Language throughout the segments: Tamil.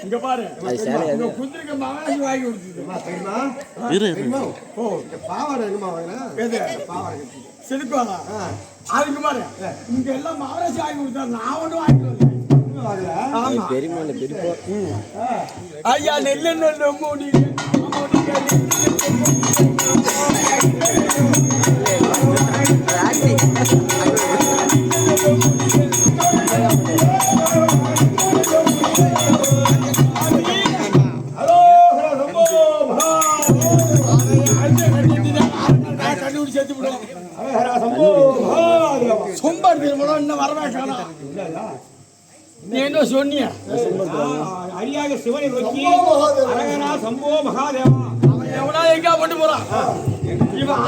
இங்க பாரு குதிரைக்கு மகாசி வாங்கி கொடுத்துருமா தெரியுமா? ஓ பாவாடை இருக்குமா சிலுக்குவாங்க அதுக்கு பாரு இங்க எல்லாம் மகாராசி வாங்கி கொடுத்தாரு. நான் ஒன்றும் வாங்கி ஐயா நெல்லு நெல்லு மூடி நீ என்ன சொன்னிய அரியாக சிவனை நோக்கி அரகனா சம்போ மகாதேவா அவன் எவனா எங்கா கொண்டு போறான். இவன்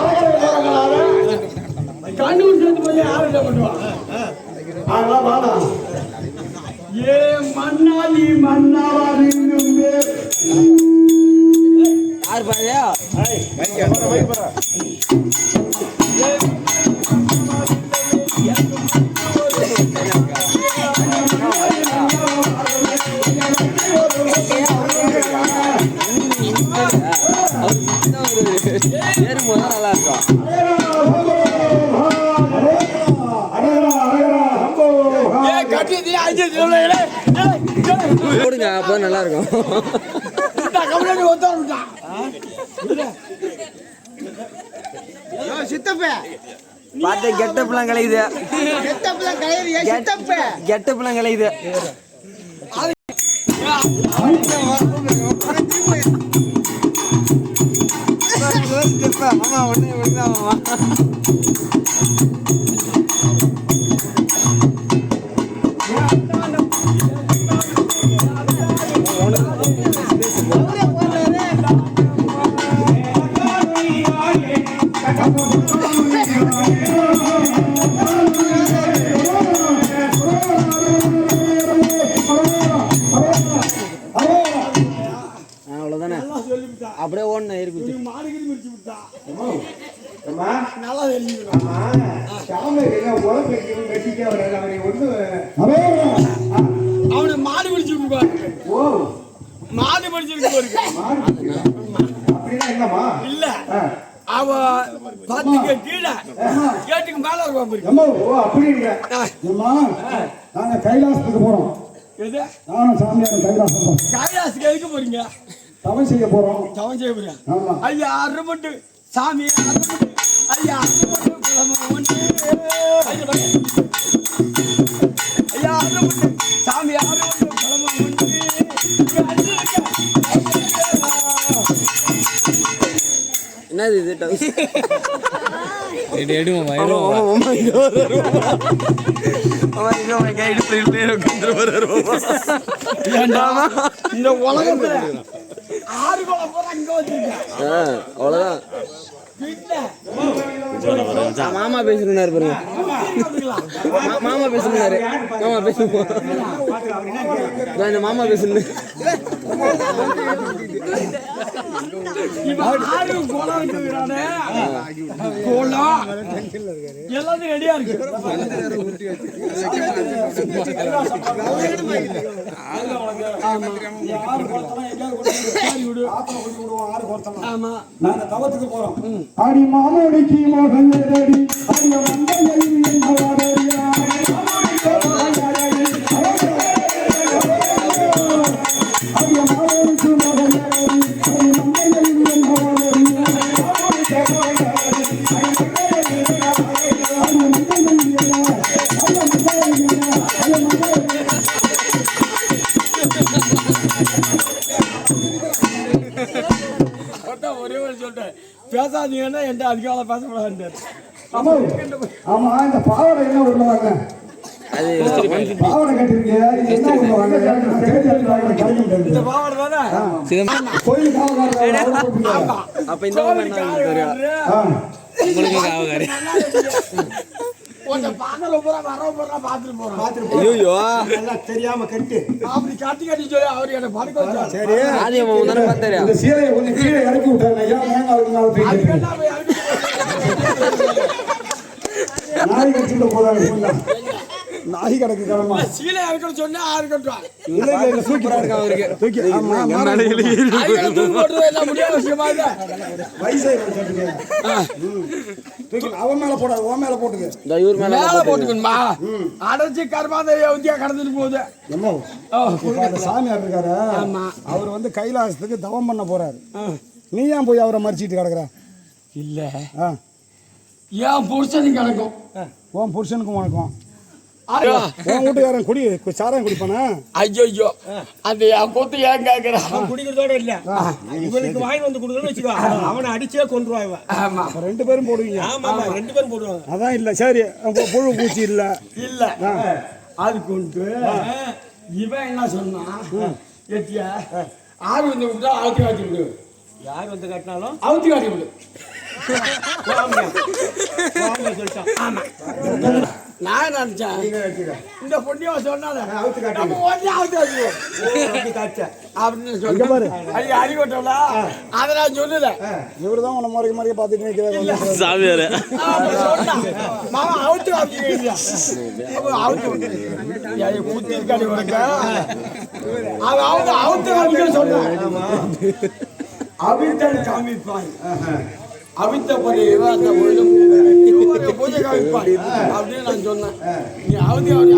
கண்ணூர் சேர்த்து போய் யாரும் என்ன பண்ணுவான்? ஏ மன்னாலி மன்னாவாரு யார் பாயா நல்லா இருக்கும் அப்போ நல்லா இருக்கும். பார்த்து கெட்டப்லாம் கலையுது கெட்டப்லாம் கலையுது. மாமா ஒண்ணு மாமா அப்படியே ஓடணும் இருக்கு அவனை மாடு பிடிச்சு மாடு பிடிச்சிருக்கு இல்ல அவ பாத்துக்க கீழே கேட்டுக்கு மேல நாங்க கைலாசத்துக்கு போறோம். நானும் சாமியார் கைலாசத்துக்கு எதுக்கு போறீங்க? தவம் செய்ய போறோம். தவம் செய்ய போறேன். ஐயா அறுபட்டு சாமி ஐயா ஐயா சாமி என்னது இது இந்த உலகத்துல ஆறு கோலம் போற அங்க வச்சிருக்க அவ்வளவுதான். மாமா பேசுறாரு பாருங்க. மாமா பேசுறாரு. மாமா பேசுங்க. மாமா பேசுங்க. ஆறு கோலம் இருக்குறானே கோலம் எல்லாரும் ரெடியா இருக்கு. நாங்க தவத்துக்கு போறோம். அடி மாமோடிக்கு மோகன் அடி அடி ஒரே ஒரு சொல்லிட்டேன் பேசாதீங்கன்னா என்கிட்ட அதிகாலம் பேசக்கூடாது. ஆமா இந்த பாவடை என்ன உள்ளவாங்க பாவடை கட்டிருக்கீங்க. இந்த பாவடை தானே கோயில் அப்ப இந்த கொஞ்சம் பகல பூரா வர பூரா பார்த்துட்டு போறோம். ஐயோ எல்லாம் தெரியாம கட்டு. அப்படி கட்டி கட்டி சொல்லி அவர் என்ன படுக்க வச்சாரு. சரி, ஆதியம்மா தானே பார்த்தாரு. இந்த சீலையை கொஞ்சம் கீழே இறக்கி விட்டாரு ஐயா. மேங்காலுக்கு மேல போயிட்டு அதுக்கெல்லாம் போய் அழுது நாய் கட்சியில போறாங்க. நாய் கிடக்கு கிளம்பா. சீலை அறுக்கணும் சொன்னா அறுக்கட்டும். சூப்பரா இருக்கா அவருக்கு. தூக்கி ஆமா அறுக்கணும் தூக்கி போட்டு எல்லாம் முடியாத விஷயமா இல்ல. வயசாகி சொல்லுங்க. தூக்கி அவன் மேல போடாது, உன் மேல போட்டுக்க. இந்த இவர் மேல மேல போட்டுக்கணுமா? அடைச்சி கர்மாந்தரியா ஊத்தியா கடந்துட்டு போகுது. என்ன ஓ, இப்ப அந்த சாமியார் இருக்காரு, ஆமா. அவர் வந்து கைலாசத்துக்கு தவம் பண்ண போறாரு. நீ ஏன் போய் அவரை மறிச்சிட்டு கிடக்குற? இல்ல ஆ, ஏன் புருஷனுக்கு கிடக்கும். உன் புருஷனுக்கும் உனக்கும். ஐயோ உன் வீட்டுக்காரன் சாராயம் குடிப்பானா? ஐயோ அந்த என் கூத்து ஏன் கேக்குறான். அவன் குடிக்கிறதோட இல்ல, இவனுக்கு வாங்கி வந்து கொடுக்கணும்னு வச்சுக்கோ, அவனை அடிச்சே கொண்டுருவான் இவன். ஆமா அப்ப 2 பேரும் போடுவீங்க. ஆமா ஆமா, 2 பேரும் போடுவாங்க. அதான் இல்ல. சரி, அப்ப புழு பூச்சி இல்ல. இல்ல அது கொண்டு இவன் என்ன சொன்னான், எத்தியா ஆறு வந்து விட்டா அவுத்தி காட்டி விடு. யார் வந்து கட்டினாலும் அவுத்தி காட்டி விடு. சொல்லிட்டான். ஆமா நான் நினைச்சேன் இந்த பொண்ணியவ சொன்னால நம்ம ஓட்டி அவுத்தி காட்டுவோம் அப்படின்னு இங்க பாரு, சொல்லி ஐயா அறிவிட்டோம்ல அதை நான் சொல்லல. இவருதான் உன்னை முறைக்கு முறைக்க பார்த்துட்டு நிற்கிறாரு. சாமியாரு. மாமா அவுத்து காமிக்கிறீங்க ஊத்தி இருக்காடி உனக்கு அவன் அவங்க அவுத்து காமிக்க சொன்னான். அவித்தல் காமிப்பாய், அவித்த பொருள் அந்த பொருளும் பூஜை காமிப்பாய் அப்படின்னு நான் சொன்னேன். நீ அவுத்தி அவரு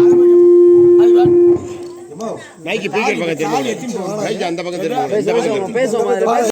மைக்கு பீக்கர் பக்கத்துல மைக்கு அந்த பக்கத்துல பேசுவோம்